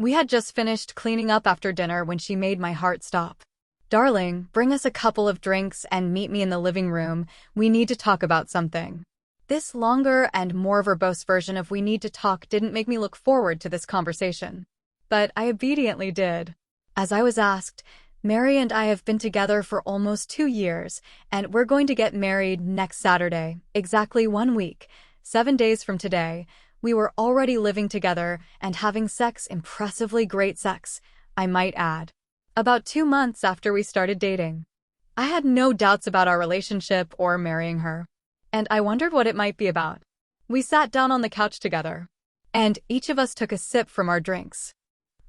We had just finished cleaning up after dinner when she made my heart stop. "Darling, bring us a couple of drinks and meet me in the living room. We need to talk about something." This longer and more verbose version of "we need to talk" didn't make me look forward to this conversation. But I obediently did. As I was asked, Mary and I have been together for almost 2 years, and we're going to get married next Saturday, exactly 1 week, 7 days from today. We were already living together and having sex, impressively great sex, I might add. About 2 months after we started dating. I had no doubts about our relationship or marrying her. And I wondered what it might be about. We sat down on the couch together, and each of us took a sip from our drinks.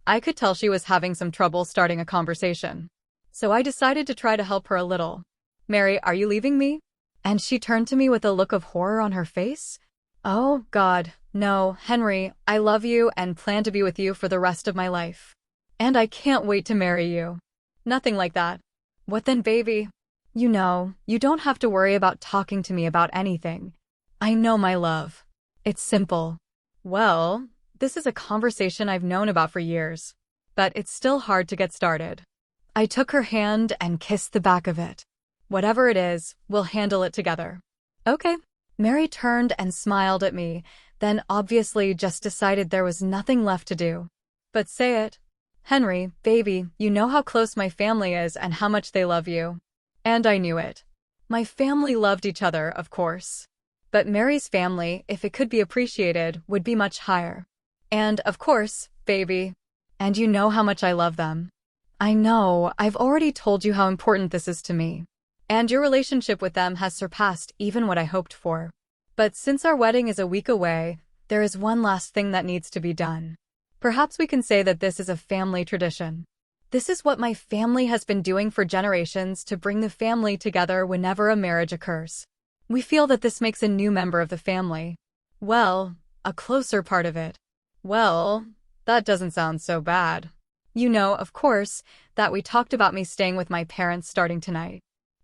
I could tell she was having some trouble starting a conversation. So I decided to try to help her a little. "Mary, are you leaving me?" And she turned to me with a look of horror on her face. "Oh, God, no, Henry, I love you and plan to be with you for the rest of my life. And I can't wait to marry you." "Nothing like that." "What then, baby?" "You know, you don't have to worry about talking to me about anything. I know, my love. It's simple." Well, this is a conversation I've known about for years, but it's still hard to get started. I took her hand and kissed the back of it. "Whatever it is, we'll handle it together." "Okay." Mary turned and smiled at me, then obviously just decided there was nothing left to do. "But say it." "Henry, baby, you know how close my family is and how much they love you." And I knew it. My family loved each other, of course. But Mary's family, if it could be appreciated, would be much higher. And, of course, baby. And you know how much I love them. "I know, I've already told you how important this is to me. And your relationship with them has surpassed even what I hoped for. But since our wedding is a week away, there is one last thing that needs to be done. Perhaps we can say that this is a family tradition. This is what my family has been doing for generations to bring the family together whenever a marriage occurs. We feel that this makes a new member of the family. Well, a closer part of it." "Well, that doesn't sound so bad." "You know, of course, that we talked about me staying with my parents starting tonight.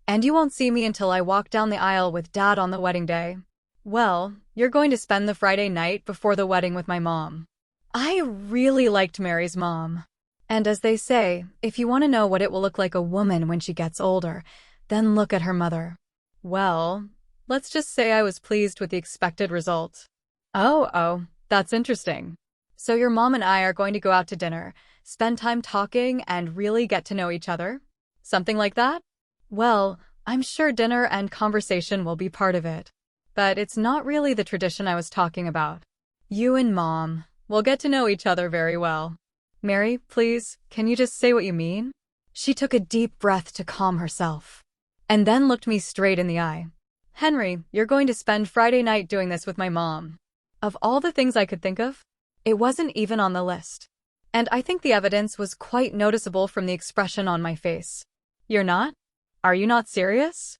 And you won't see me until I walk down the aisle with Dad on the wedding day. Well, you're going to spend the Friday night before the wedding with my mom." I really liked Mary's mom. And as they say, if you want to know what it will look like a woman when she gets older, then look at her mother. Well, let's just say I was pleased with the expected result. Oh, that's interesting. So your mom and I are going to go out to dinner, spend time talking, and really get to know each other? Something like that? Well, I'm sure dinner and conversation will be part of it. But it's not really the tradition I was talking about. You and Mom will get to know each other very well. Mary, please, can you just say what you mean? She took a deep breath to calm herself, and then looked me straight in the eye. Henry, you're going to spend Friday night doing this with my mom. Of all the things I could think of, it wasn't even on the list. And I think the evidence was quite noticeable from the expression on my face. You're not? Are you not serious?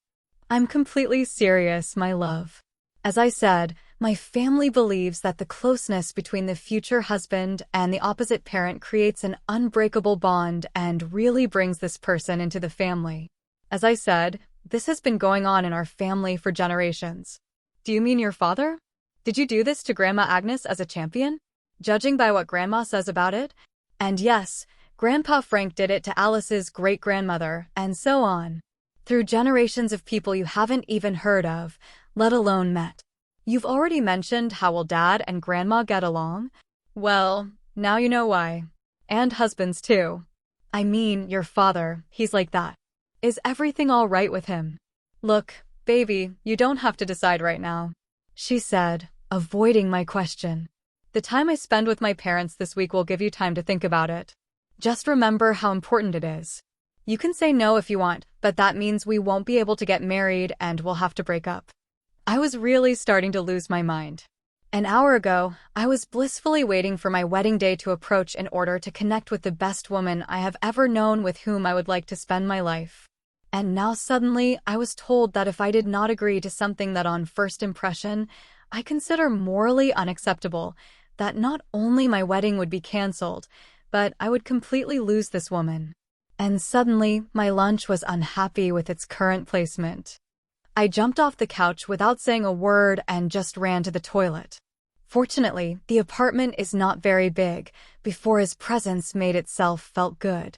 I'm completely serious, my love. As I said, my family believes that the closeness between the future husband and the opposite parent creates an unbreakable bond and really brings this person into the family. As I said, this has been going on in our family for generations. Do you mean your father? Did you do this to Grandma Agnes as a champion? Judging by what Grandma says about it? And yes, Grandpa Frank did it to Alice's great-grandmother, and so on. Through generations of people you haven't even heard of, let alone met. You've already mentioned how will Dad and Grandma get along? Well, now you know why. And husbands too. I mean, your father, he's like that. Is everything all right with him? Look, baby, you don't have to decide right now, she said, avoiding my question. The time I spend with my parents this week will give you time to think about it. Just remember how important it is. You can say no if you want, but that means we won't be able to get married and we'll have to break up. I was really starting to lose my mind. An hour ago, I was blissfully waiting for my wedding day to approach in order to connect with the best woman I have ever known with whom I would like to spend my life. And now suddenly, I was told that if I did not agree to something that on first impression, I consider morally unacceptable, that not only my wedding would be cancelled, but I would completely lose this woman. And suddenly, my lunch was unhappy with its current placement. I jumped off the couch without saying a word and just ran to the toilet. Fortunately, the apartment is not very big, before his presence made itself felt good.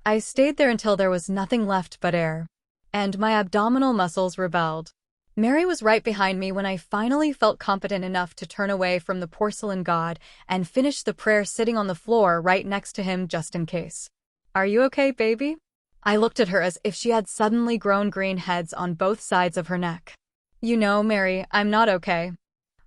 I stayed there until there was nothing left but air, and my abdominal muscles rebelled. Mary was right behind me when I finally felt competent enough to turn away from the porcelain god and finish the prayer sitting on the floor right next to him just in case. "Are you okay, baby?" I looked at her as if she had suddenly grown green heads on both sides of her neck. "You know, Mary, I'm not okay.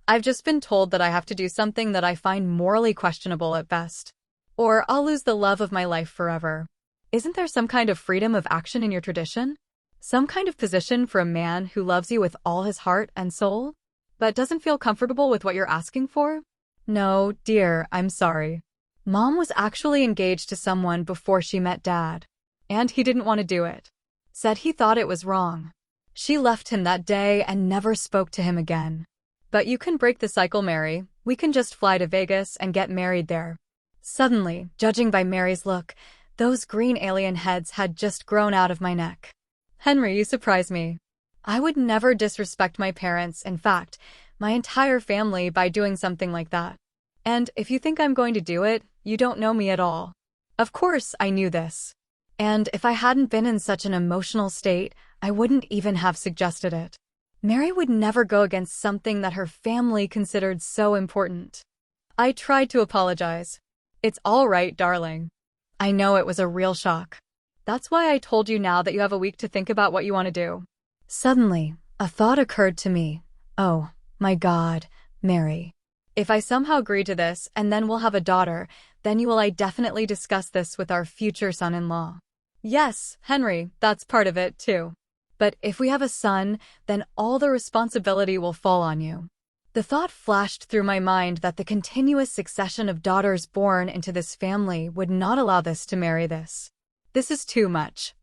I've just been told that I have to do something that I find morally questionable at best. Or I'll lose the love of my life forever. Isn't there some kind of freedom of action in your tradition? Some kind of position for a man who loves you with all his heart and soul, but doesn't feel comfortable with what you're asking for?" "No, dear, I'm sorry. Mom was actually engaged to someone before she met Dad, and he didn't want to do it. Said he thought it was wrong. She left him that day and never spoke to him again. But you can break the cycle, Mary. We can just fly to Vegas and get married there." Suddenly, judging by Mary's look, those green alien heads had just grown out of my neck. "Henry, you surprise me. I would never disrespect my parents, in fact, my entire family, by doing something like that. And if you think I'm going to do it, you don't know me at all." Of course, I knew this. And if I hadn't been in such an emotional state, I wouldn't even have suggested it. Mary would never go against something that her family considered so important. I tried to apologize. "It's all right, darling. I know it was a real shock. That's why I told you now that you have a week to think about what you want to do." Suddenly, a thought occurred to me. Oh, my God, Mary. If I somehow agree to this and then we'll have a daughter, then you will I definitely discuss this with our future son-in-law. Yes, Henry, that's part of it, too. But if we have a son, then all the responsibility will fall on you. The thought flashed through my mind that the continuous succession of daughters born into this family would not allow this to marry this. This is too much.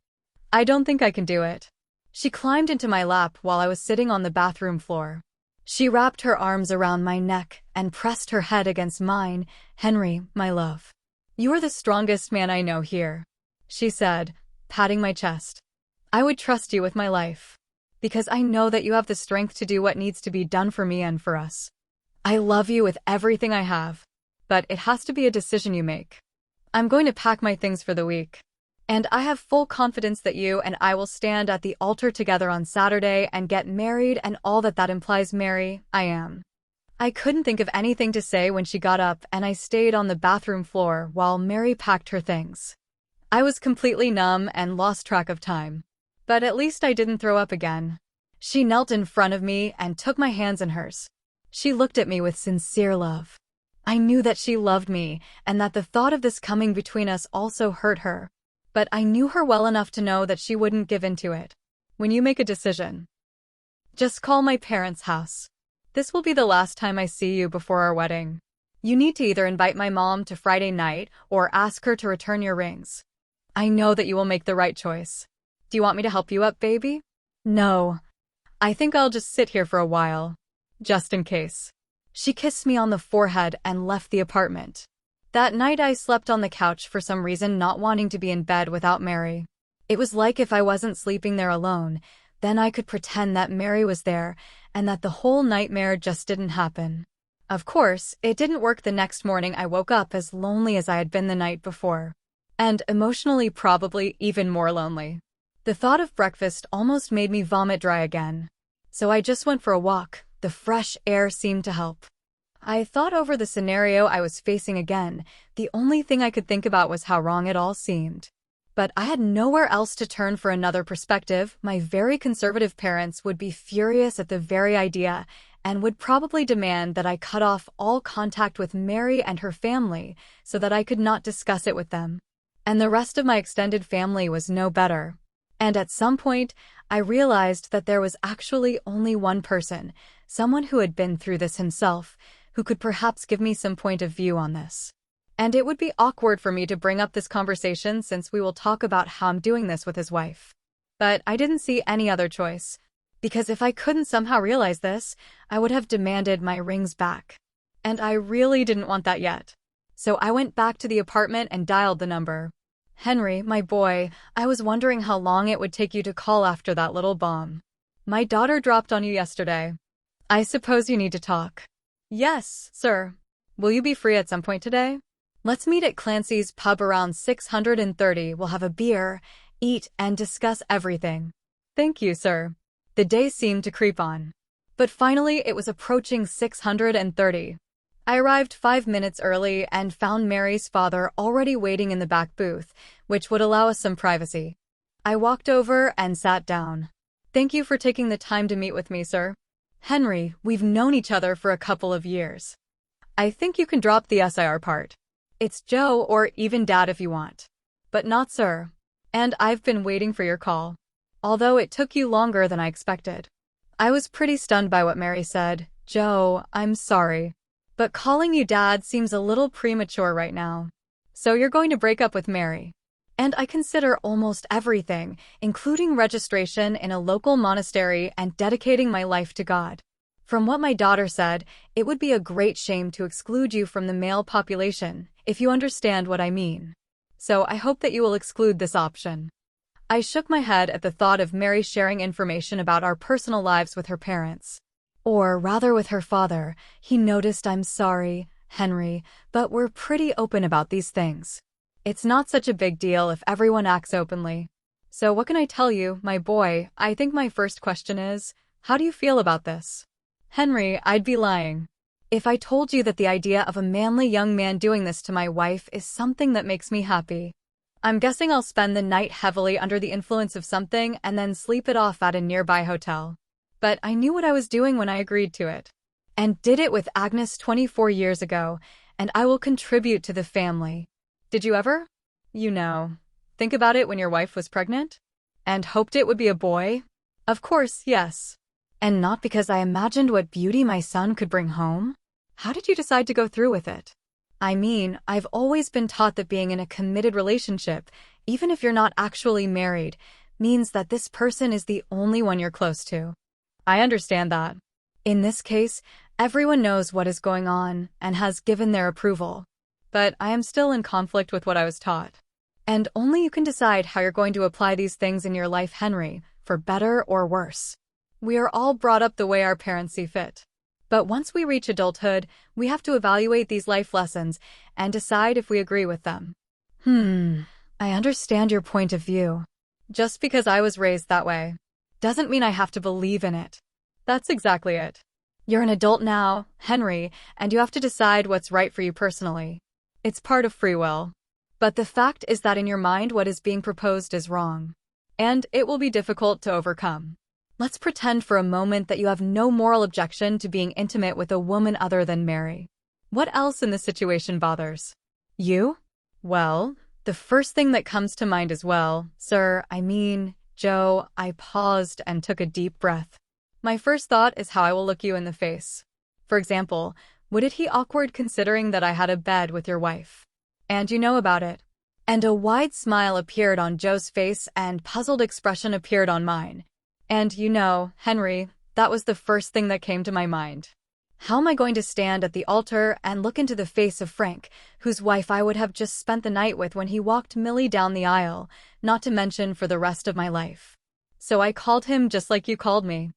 I don't think I can do it. She climbed into my lap while I was sitting on the bathroom floor. She wrapped her arms around my neck and pressed her head against mine. "Henry, my love. You are the strongest man I know here," she said, patting my chest. "I would trust you with my life, because I know that you have the strength to do what needs to be done for me and for us. I love you with everything I have, but it has to be a decision you make. I'm going to pack my things for the week, and I have full confidence that you and I will stand at the altar together on Saturday and get married and all that that implies, Mary. I am." I couldn't think of anything to say when she got up and I stayed on the bathroom floor while Mary packed her things. I was completely numb and lost track of time. But at least I didn't throw up again. She knelt in front of me and took my hands in hers. She looked at me with sincere love. I knew that she loved me and that the thought of this coming between us also hurt her. But I knew her well enough to know that she wouldn't give in to it. "When you make a decision, just call my parents' house. This will be the last time I see you before our wedding. You need to either invite my mom to Friday night or ask her to return your rings. I know that you will make the right choice. Do you want me to help you up, baby?" "No. I think I'll just sit here for a while, just in case." She kissed me on the forehead and left the apartment. That night I slept on the couch for some reason, not wanting to be in bed without Mary. It was like if I wasn't sleeping there alone, then I could pretend that Mary was there and that the whole nightmare just didn't happen. Of course, it didn't work. The next morning I woke up as lonely as I had been the night before, and emotionally probably even more lonely. The thought of breakfast almost made me vomit dry again. So I just went for a walk. The fresh air seemed to help. I thought over the scenario I was facing again. The only thing I could think about was how wrong it all seemed. But I had nowhere else to turn for another perspective. My very conservative parents would be furious at the very idea and would probably demand that I cut off all contact with Mary and her family so that I could not discuss it with them. And the rest of my extended family was no better. And at some point, I realized that there was actually only one person, someone who had been through this himself, who could perhaps give me some point of view on this. And it would be awkward for me to bring up this conversation since we will talk about how I'm doing this with his wife. But I didn't see any other choice, because if I couldn't somehow realize this, I would have demanded my rings back. And I really didn't want that yet. So I went back to the apartment and dialed the number. "Henry, my boy, I was wondering how long it would take you to call after that little bomb. My daughter dropped on you yesterday. I suppose you need to talk." Yes, sir. Will you be free at some point today? Let's meet at Clancy's pub around 630. We'll have a beer, eat, and discuss everything. Thank you, sir. The day seemed to creep on. But finally, it was approaching 630. I arrived 5 minutes early and found Mary's father already waiting in the back booth, which would allow us some privacy. I walked over and sat down. Thank you for taking the time to meet with me, sir. Henry, we've known each other for a couple of years. I think you can drop the SIR part. It's Joe or even Dad if you want. But not sir. And I've been waiting for your call. Although it took you longer than I expected. I was pretty stunned by what Mary said. Joe, I'm sorry. But calling you Dad seems a little premature right now. So you're going to break up with Mary. And I consider almost everything, including registration in a local monastery and dedicating my life to God. From what my daughter said, it would be a great shame to exclude you from the male population, if you understand what I mean. So I hope that you will exclude this option. I shook my head at the thought of Mary sharing information about our personal lives with her parents. Or rather with her father. He noticed I'm sorry, Henry, but we're pretty open about these things. It's not such a big deal if everyone acts openly. So what can I tell you, my boy? I think my first question is, how do you feel about this? Henry, I'd be lying if I told you that the idea of a manly young man doing this to my wife is something that makes me happy. I'm guessing I'll spend the night heavily under the influence of something and then sleep it off at a nearby hotel. But I knew what I was doing when I agreed to it. And did it with Agnes 24 years ago, and I will contribute to the family. Did you ever? Think about it when your wife was pregnant? And hoped it would be a boy? Of course, yes. And not because I imagined what beauty my son could bring home? How did you decide to go through with it? I mean, I've always been taught that being in a committed relationship, even if you're not actually married, means that this person is the only one you're close to. I understand that. In this case, everyone knows what is going on and has given their approval. But I am still in conflict with what I was taught. And only you can decide how you're going to apply these things in your life, Henry, for better or worse. We are all brought up the way our parents see fit. But once we reach adulthood, we have to evaluate these life lessons and decide if we agree with them. I understand your point of view. Just because I was raised that way doesn't mean I have to believe in it. That's exactly it. You're an adult now, Henry, and you have to decide what's right for you personally. It's part of free will. But the fact is that in your mind what is being proposed is wrong. And it will be difficult to overcome. Let's pretend for a moment that you have no moral objection to being intimate with a woman other than Mary. What else in this situation bothers you? Well, the first thing that comes to mind is Joe, I paused and took a deep breath. My first thought is how I will look you in the face. For example, would it be awkward considering that I had a bed with your wife? And you know about it. And a wide smile appeared on Joe's face and puzzled expression appeared on mine. And Henry, that was the first thing that came to my mind. How am I going to stand at the altar and look into the face of Frank, whose wife I would have just spent the night with when he walked Millie down the aisle, not to mention for the rest of my life? So I called him just like you called me.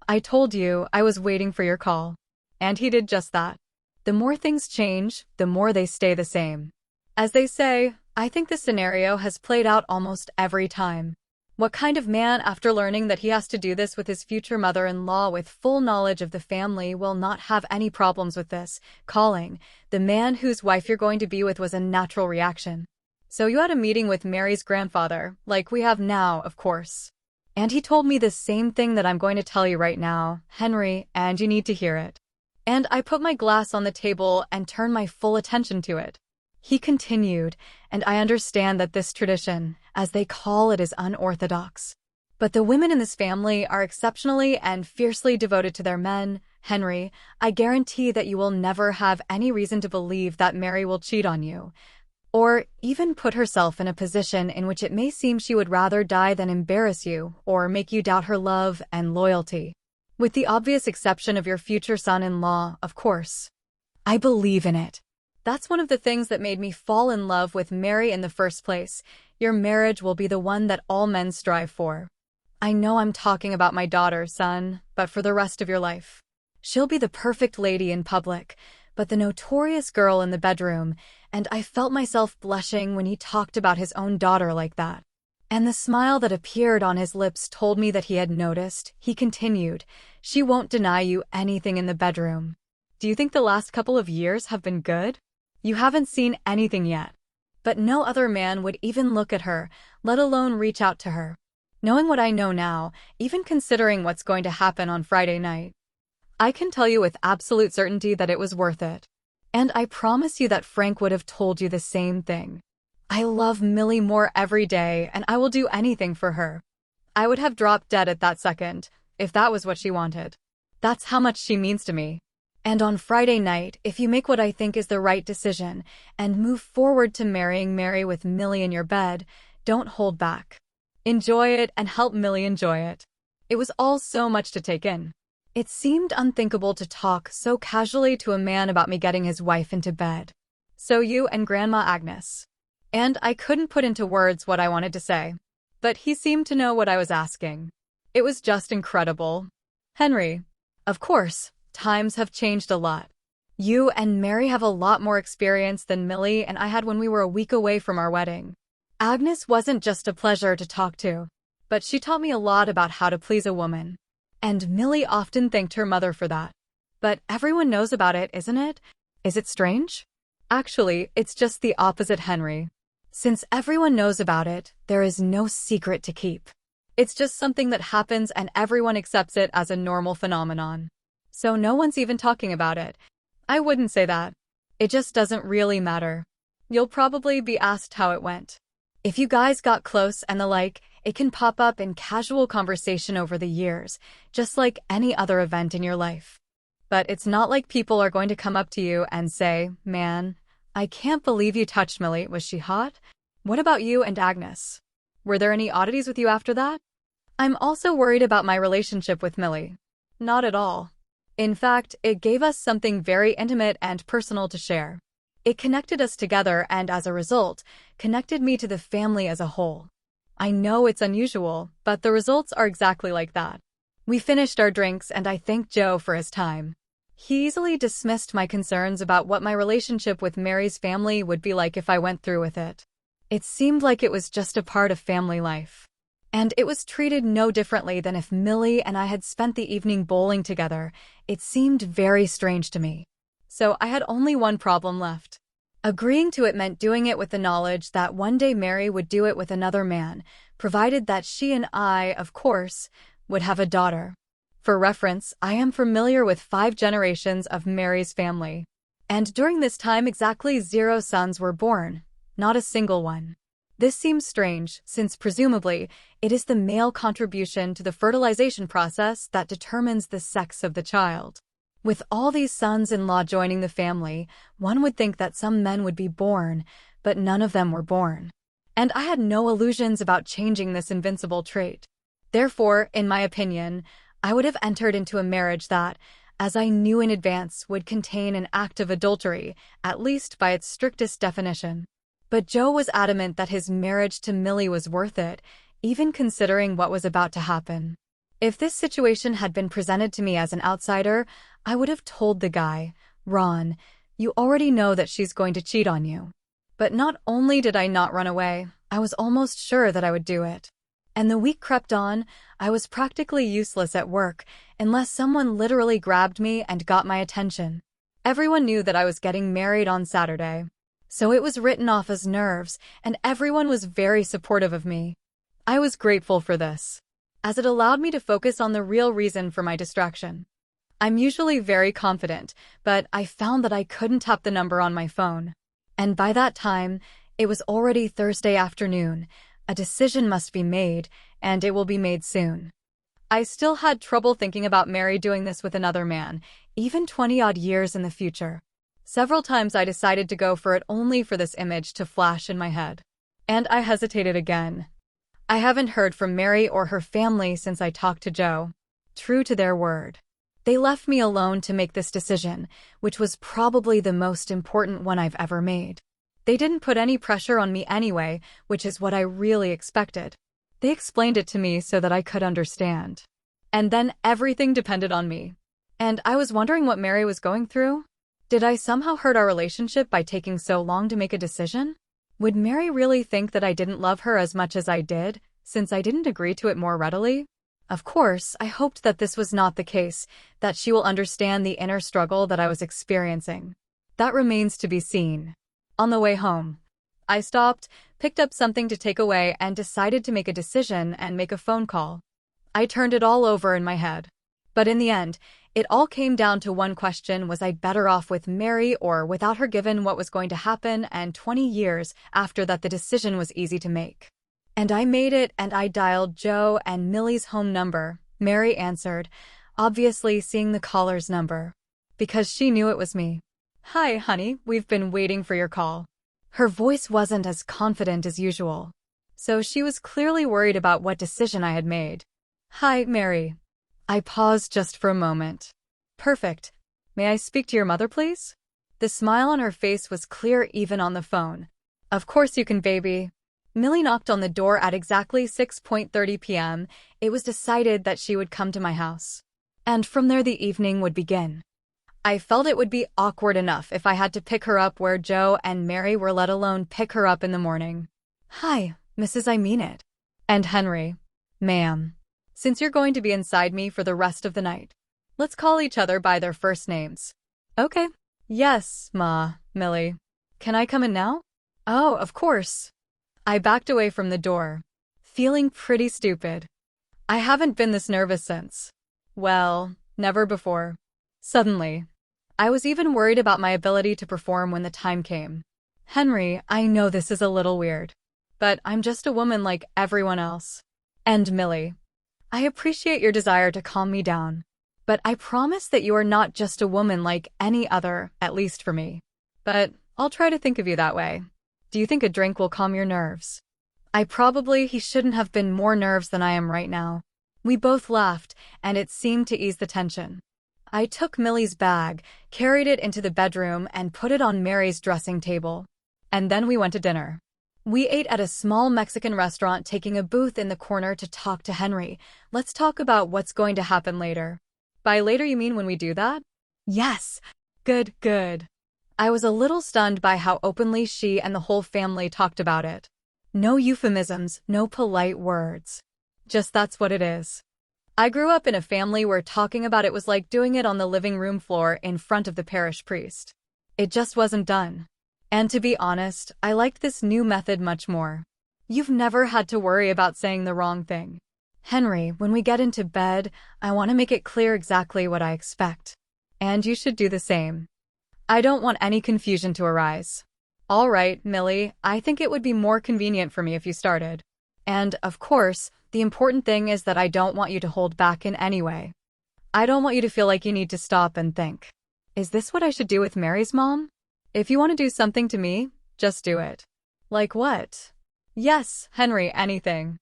I told you I was waiting for your call. And he did just that. The more things change, the more they stay the same. As they say, I think this scenario has played out almost every time. What kind of man, after learning that he has to do this with his future mother-in-law with full knowledge of the family, will not have any problems with this? Calling the man whose wife you're going to be with was a natural reaction. So you had a meeting with Mary's grandfather, like we have now, of course. And he told me the same thing that I'm going to tell you right now, Henry, and you need to hear it. And I put my glass on the table and turned my full attention to it. He continued, and I understand that this tradition, as they call it, is unorthodox. But the women in this family are exceptionally and fiercely devoted to their men. Henry, I guarantee that you will never have any reason to believe that Mary will cheat on you, or even put herself in a position in which it may seem she would rather die than embarrass you or make you doubt her love and loyalty. With the obvious exception of your future son-in-law, of course. I believe in it. That's one of the things that made me fall in love with Mary in the first place. Your marriage will be the one that all men strive for. I know I'm talking about my daughter, son, but for the rest of your life. She'll be the perfect lady in public, but the notorious girl in the bedroom, and I felt myself blushing when he talked about his own daughter like that. And the smile that appeared on his lips told me that he had noticed. He continued, "She won't deny you anything in the bedroom. Do you think the last couple of years have been good? You haven't seen anything yet." But no other man would even look at her, let alone reach out to her. Knowing what I know now, even considering what's going to happen on Friday night, I can tell you with absolute certainty that it was worth it. And I promise you that Frank would have told you the same thing. I love Millie more every day, and I will do anything for her. I would have dropped dead at that second, if that was what she wanted. That's how much she means to me. And on Friday night, if you make what I think is the right decision, and move forward to marrying Mary with Millie in your bed, don't hold back. Enjoy it and help Millie enjoy it. It was all so much to take in. It seemed unthinkable to talk so casually to a man about me getting his wife into bed. So you and Grandma Agnes. And I couldn't put into words what I wanted to say. But he seemed to know what I was asking. It was just incredible. Henry. Of course, times have changed a lot. You and Mary have a lot more experience than Millie and I had when we were a week away from our wedding. Agnes wasn't just a pleasure to talk to, but she taught me a lot about how to please a woman. And Millie often thanked her mother for that. But everyone knows about it, isn't it? Is it strange? Actually, it's just the opposite, Henry. Since everyone knows about it, there is no secret to keep. It's just something that happens and everyone accepts it as a normal phenomenon. So no one's even talking about it. I wouldn't say that. It just doesn't really matter. You'll probably be asked how it went. If you guys got close and the like, it can pop up in casual conversation over the years, just like any other event in your life. But it's not like people are going to come up to you and say, "Man, I can't believe you touched Millie. Was she hot? What about you and Agnes? Were there any oddities with you after that?" I'm also worried about my relationship with Millie. Not at all. In fact, it gave us something very intimate and personal to share. It connected us together and, as a result, connected me to the family as a whole. I know it's unusual, but the results are exactly like that. We finished our drinks and I thanked Joe for his time. He easily dismissed my concerns about what my relationship with Mary's family would be like if I went through with it. It seemed like it was just a part of family life. And it was treated no differently than if Millie and I had spent the evening bowling together. It seemed very strange to me. So I had only one problem left. Agreeing to it meant doing it with the knowledge that one day Mary would do it with another man, provided that she and I, of course, would have a daughter. For reference, I am familiar with 5 generations of Mary's family. And during this time exactly 0 sons were born, not a single one. This seems strange, since presumably, it is the male contribution to the fertilization process that determines the sex of the child. With all these sons-in-law joining the family, one would think that some men would be born, but none of them were born. And I had no illusions about changing this invincible trait. Therefore, in my opinion, I would have entered into a marriage that, as I knew in advance, would contain an act of adultery, at least by its strictest definition. But Joe was adamant that his marriage to Millie was worth it, even considering what was about to happen. If this situation had been presented to me as an outsider, I would have told the guy, "Ron, you already know that she's going to cheat on you." But not only did I not run away, I was almost sure that I would do it. And the week crept on. I was practically useless at work, unless someone literally grabbed me and got my attention. Everyone knew that I was getting married on Saturday. So it was written off as nerves, and everyone was very supportive of me. I was grateful for this, as it allowed me to focus on the real reason for my distraction. I'm usually very confident, but I found that I couldn't tap the number on my phone. And by that time, it was already Thursday afternoon. A decision must be made, and it will be made soon. I still had trouble thinking about Mary doing this with another man, even 20-odd years in the future. Several times I decided to go for it only for this image to flash in my head. And I hesitated again. I haven't heard from Mary or her family since I talked to Joe. True to their word. They left me alone to make this decision, which was probably the most important one I've ever made. They didn't put any pressure on me anyway, which is what I really expected. They explained it to me so that I could understand. And then everything depended on me. And I was wondering what Mary was going through. Did I somehow hurt our relationship by taking so long to make a decision? Would Mary really think that I didn't love her as much as I did, since I didn't agree to it more readily? Of course, I hoped that this was not the case, that she will understand the inner struggle that I was experiencing. That remains to be seen. On the way home, I stopped, picked up something to take away, and decided to make a decision and make a phone call. I turned it all over in my head. But in the end, it all came down to one question: was I better off with Mary or without her, given what was going to happen? And 20 years after that, the decision was easy to make. And I made it, and I dialed Joe and Millie's home number. Mary answered, obviously seeing the caller's number, because she knew it was me. Hi, honey, we've been waiting for your call. Her voice wasn't as confident as usual, so she was clearly worried about what decision I had made. Hi, Mary. I paused just for a moment. Perfect. May I speak to your mother, please? The smile on her face was clear even on the phone. Of course you can, baby. Millie knocked on the door at exactly 6:30 p.m. It was decided that she would come to my house. And from there the evening would begin. I felt it would be awkward enough if I had to pick her up where Joe and Mary were, let alone pick her up in the morning. Hi, Mrs. I mean it. And Henry. Ma'am. Since you're going to be inside me for the rest of the night, let's call each other by their first names. Okay. Yes, Ma, Millie. Can I come in now? Oh, of course. I backed away from the door, feeling pretty stupid. I haven't been this nervous since. Well, never before. Suddenly, I was even worried about my ability to perform when the time came. Henry, I know this is a little weird, but I'm just a woman like everyone else. And Millie, I appreciate your desire to calm me down, but I promise that you are not just a woman like any other, at least for me. But I'll try to think of you that way. Do you think a drink will calm your nerves? He shouldn't have been more nerves than I am right now. We both laughed, and it seemed to ease the tension. I took Millie's bag, carried it into the bedroom, and put it on Mary's dressing table. And then we went to dinner. We ate at a small Mexican restaurant, taking a booth in the corner to talk to Henry. Let's talk about what's going to happen later. By later, you mean when we do that? Yes. Good, good. I was a little stunned by how openly she and the whole family talked about it. No euphemisms, no polite words. Just that's what it is. I grew up in a family where talking about it was like doing it on the living room floor in front of the parish priest. It just wasn't done. And to be honest, I liked this new method much more. You've never had to worry about saying the wrong thing. Henry, when we get into bed, I want to make it clear exactly what I expect. And you should do the same. I don't want any confusion to arise. All right, Millie, I think it would be more convenient for me if you started. And, of course, the important thing is that I don't want you to hold back in any way. I don't want you to feel like you need to stop and think, is this what I should do with Mary's mom? If you want to do something to me, just do it. Like what? Yes, Henry, anything.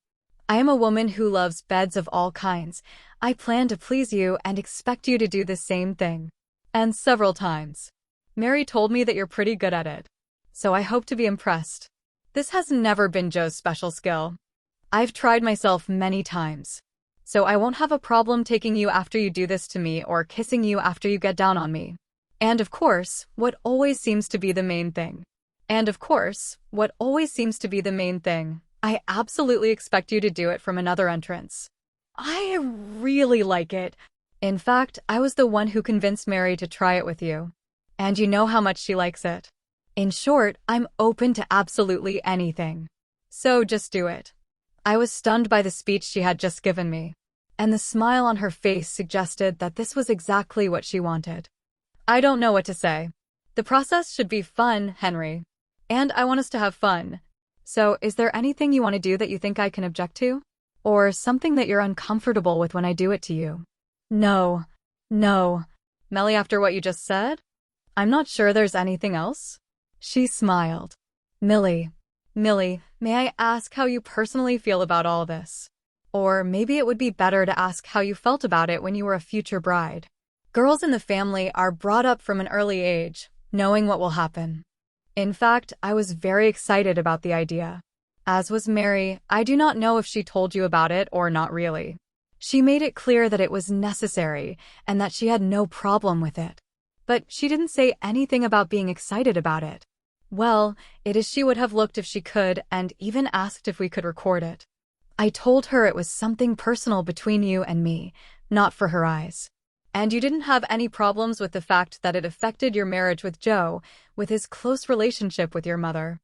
I am a woman who loves beds of all kinds. I plan to please you and expect you to do the same thing. And several times. Mary told me that you're pretty good at it. So I hope to be impressed. This has never been Joe's special skill. I've tried myself many times. So I won't have a problem taking you after you do this to me or kissing you after you get down on me. And of course, what always seems to be the main thing. I absolutely expect you to do it from another entrance. I really like it. In fact, I was the one who convinced Mary to try it with you. And you know how much she likes it. In short, I'm open to absolutely anything. So just do it. I was stunned by the speech she had just given me, and the smile on her face suggested that this was exactly what she wanted. I don't know what to say. The process should be fun, Henry. And I want us to have fun. So, is there anything you want to do that you think I can object to? Or something that you're uncomfortable with when I do it to you? No. Melly, after what you just said? I'm not sure there's anything else. She smiled. Millie, may I ask how you personally feel about all this? Or maybe it would be better to ask how you felt about it when you were a future bride. Girls in the family are brought up from an early age, knowing what will happen. In fact, I was very excited about the idea. As was Mary. I do not know if she told you about it or not really. She made it clear that it was necessary and that she had no problem with it. But she didn't say anything about being excited about it. Well, it is she would have looked if she could and even asked if we could record it. I told her it was something personal between you and me, not for her eyes. And you didn't have any problems with the fact that it affected your marriage with Joe, with his close relationship with your mother.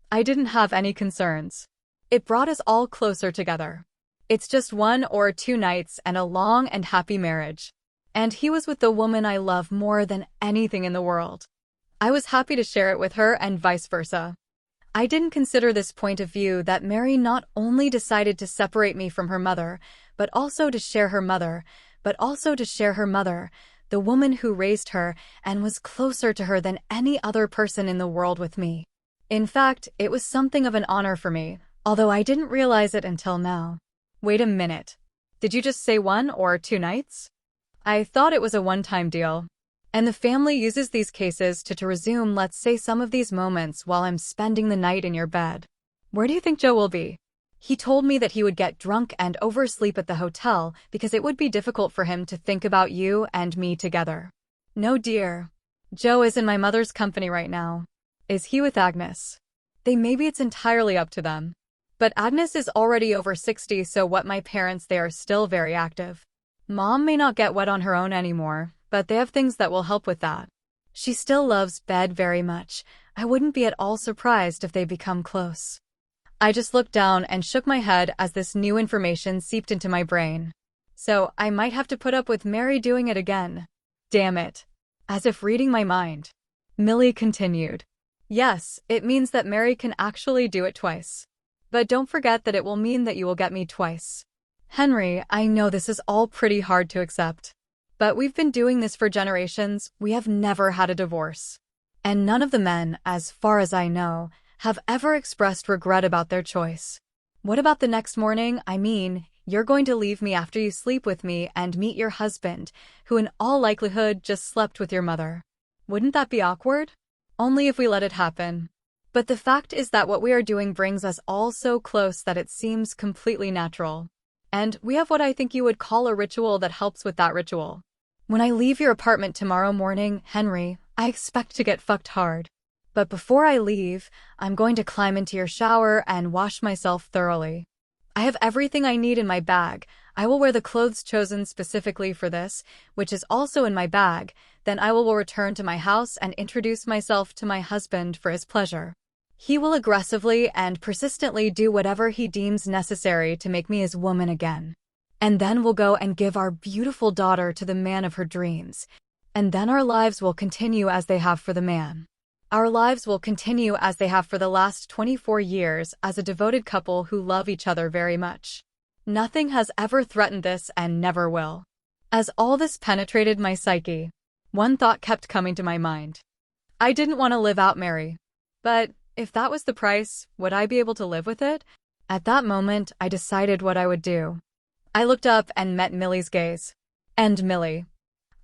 I didn't have any concerns. It brought us all closer together. It's just 1 or 2 nights and a long and happy marriage. And he was with the woman I love more than anything in the world. I was happy to share it with her and vice versa. I didn't consider this point of view that Mary not only decided to separate me from her mother, but also to share her mother, the woman who raised her and was closer to her than any other person in the world with me. In fact, it was something of an honor for me, although I didn't realize it until now. Wait a minute. Did you just say 1 or 2 nights? I thought it was a one-time deal. And the family uses these cases to resume, let's say, some of these moments while I'm spending the night in your bed. Where do you think Joe will be? He told me that he would get drunk and oversleep at the hotel because it would be difficult for him to think about you and me together. No, dear. Joe is in my mother's company right now. Is he with Agnes? Maybe it's entirely up to them. But Agnes is already over 60, so what my parents, they are still very active. Mom may not get wet on her own anymore, but they have things that will help with that. She still loves bed very much. I wouldn't be at all surprised if they become close. I just looked down and shook my head as this new information seeped into my brain. So I might have to put up with Mary doing it again. Damn it. As if reading my mind. Millie continued. Yes, it means that Mary can actually do it twice. But don't forget that it will mean that you will get me twice. Henry, I know this is all pretty hard to accept. But we've been doing this for generations. We have never had a divorce. And none of the men, as far as I know, have ever expressed regret about their choice. What about the next morning? I mean, you're going to leave me after you sleep with me and meet your husband, who in all likelihood just slept with your mother. Wouldn't that be awkward? Only if we let it happen. But the fact is that what we are doing brings us all so close that it seems completely natural. And we have what I think you would call a ritual that helps with that ritual. When I leave your apartment tomorrow morning, Henry, I expect to get fucked hard. But before I leave, I'm going to climb into your shower and wash myself thoroughly. I have everything I need in my bag. I will wear the clothes chosen specifically for this, which is also in my bag. Then I will return to my house and introduce myself to my husband for his pleasure. He will aggressively and persistently do whatever he deems necessary to make me his woman again. And then we'll go and give our beautiful daughter to the man of her dreams. And then our lives will continue as they have for the man. Our lives will continue as they have for the last 24 years as a devoted couple who love each other very much. Nothing has ever threatened this and never will. As all this penetrated my psyche, one thought kept coming to my mind. I didn't want to live out Mary. But if that was the price, would I be able to live with it? At that moment, I decided what I would do. I looked up and met Millie's gaze. And Millie,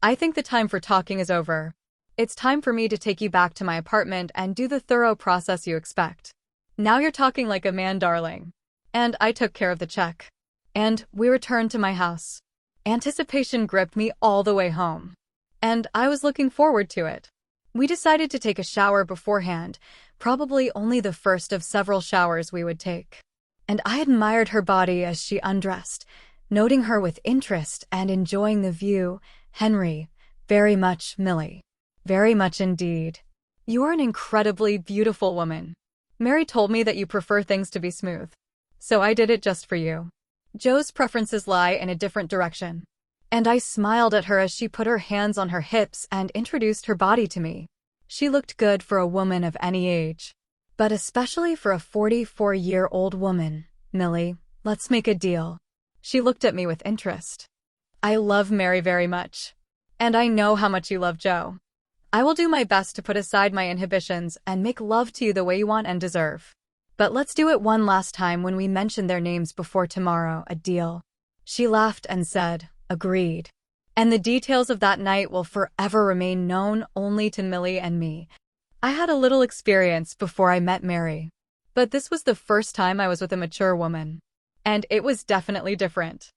I think the time for talking is over. It's time for me to take you back to my apartment and do the thorough process you expect. Now you're talking like a man, darling. And I took care of the check. And we returned to my house. Anticipation gripped me all the way home. And I was looking forward to it. We decided to take a shower beforehand, probably only the first of several showers we would take. And I admired her body as she undressed, noting her with interest and enjoying the view. Henry, very much, Millie. Very much indeed. You are an incredibly beautiful woman. Mary told me that you prefer things to be smooth. So I did it just for you. Joe's preferences lie in a different direction. And I smiled at her as she put her hands on her hips and introduced her body to me. She looked good for a woman of any age. But especially for a 44-year-old woman. Millie, let's make a deal. She looked at me with interest. I love Mary very much. And I know how much you love Joe. I will do my best to put aside my inhibitions and make love to you the way you want and deserve. But let's do it one last time when we mention their names before tomorrow, a deal. She laughed and said, agreed. And the details of that night will forever remain known only to Millie and me. I had a little experience before I met Mary. But this was the first time I was with a mature woman. And it was definitely different.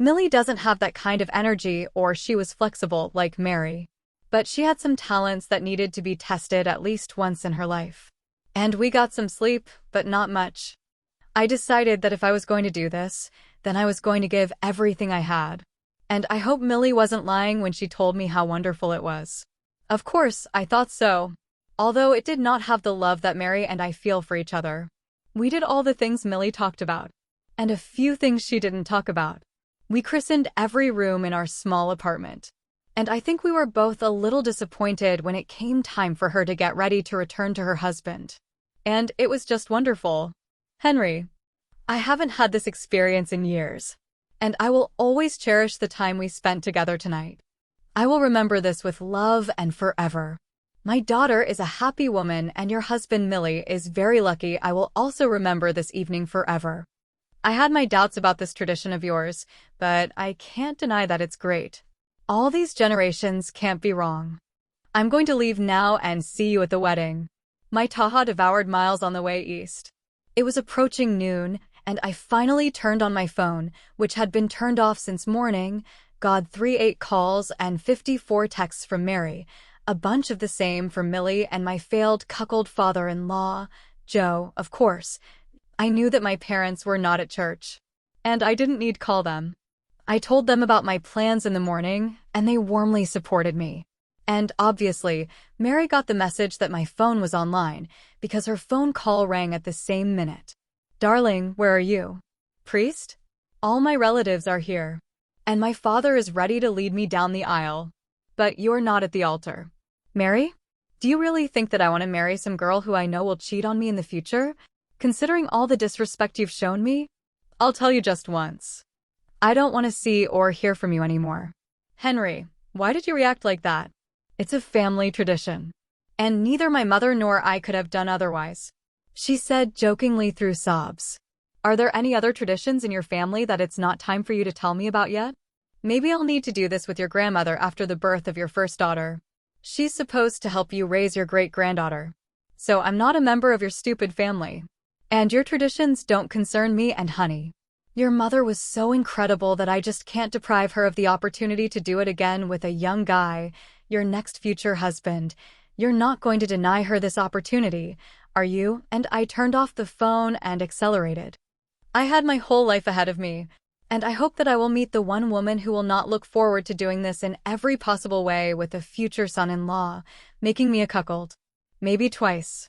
Millie doesn't have that kind of energy, or she was flexible like Mary. But she had some talents that needed to be tested at least once in her life. And we got some sleep, but not much. I decided that if I was going to do this, then I was going to give everything I had. And I hope Millie wasn't lying when she told me how wonderful it was. Of course, I thought so. Although it did not have the love that Mary and I feel for each other. We did all the things Millie talked about. And a few things she didn't talk about. We christened every room in our small apartment. And I think we were both a little disappointed when it came time for her to get ready to return to her husband. And it was just wonderful. Henry, I haven't had this experience in years. And I will always cherish the time we spent together tonight. I will remember this with love and forever. My daughter is a happy woman, and your husband Millie is very lucky. I will also remember this evening forever. I had my doubts about this tradition of yours, but I can't deny that it's great. All these generations can't be wrong. I'm going to leave now and see you at the wedding. My Taha devoured miles on the way east. It was approaching noon, and I finally turned on my phone, which had been turned off since morning. God, 38 calls and 54 texts from Mary, a bunch of the same from Millie and my failed cuckold father-in-law, Joe, of course. I knew that my parents were not at church, and I didn't need to call them. I told them about my plans in the morning, and they warmly supported me. And obviously, Mary got the message that my phone was online, because her phone call rang at the same minute. Darling, where are you? Priest? All my relatives are here. And my father is ready to lead me down the aisle. But you're not at the altar. Mary? Do you really think that I want to marry some girl who I know will cheat on me in the future? Considering all the disrespect you've shown me? I'll tell you just once. I don't want to see or hear from you anymore. Henry, why did you react like that? It's a family tradition. And neither my mother nor I could have done otherwise. She said jokingly through sobs. Are there any other traditions in your family that it's not time for you to tell me about yet? Maybe I'll need to do this with your grandmother after the birth of your first daughter. She's supposed to help you raise your great-granddaughter. So I'm not a member of your stupid family. And your traditions don't concern me, and honey. Your mother was so incredible that I just can't deprive her of the opportunity to do it again with a young guy, your next future husband. You're not going to deny her this opportunity, are you? And I turned off the phone and accelerated. I had my whole life ahead of me, and I hope that I will meet the one woman who will not look forward to doing this in every possible way with a future son-in-law, making me a cuckold. Maybe twice.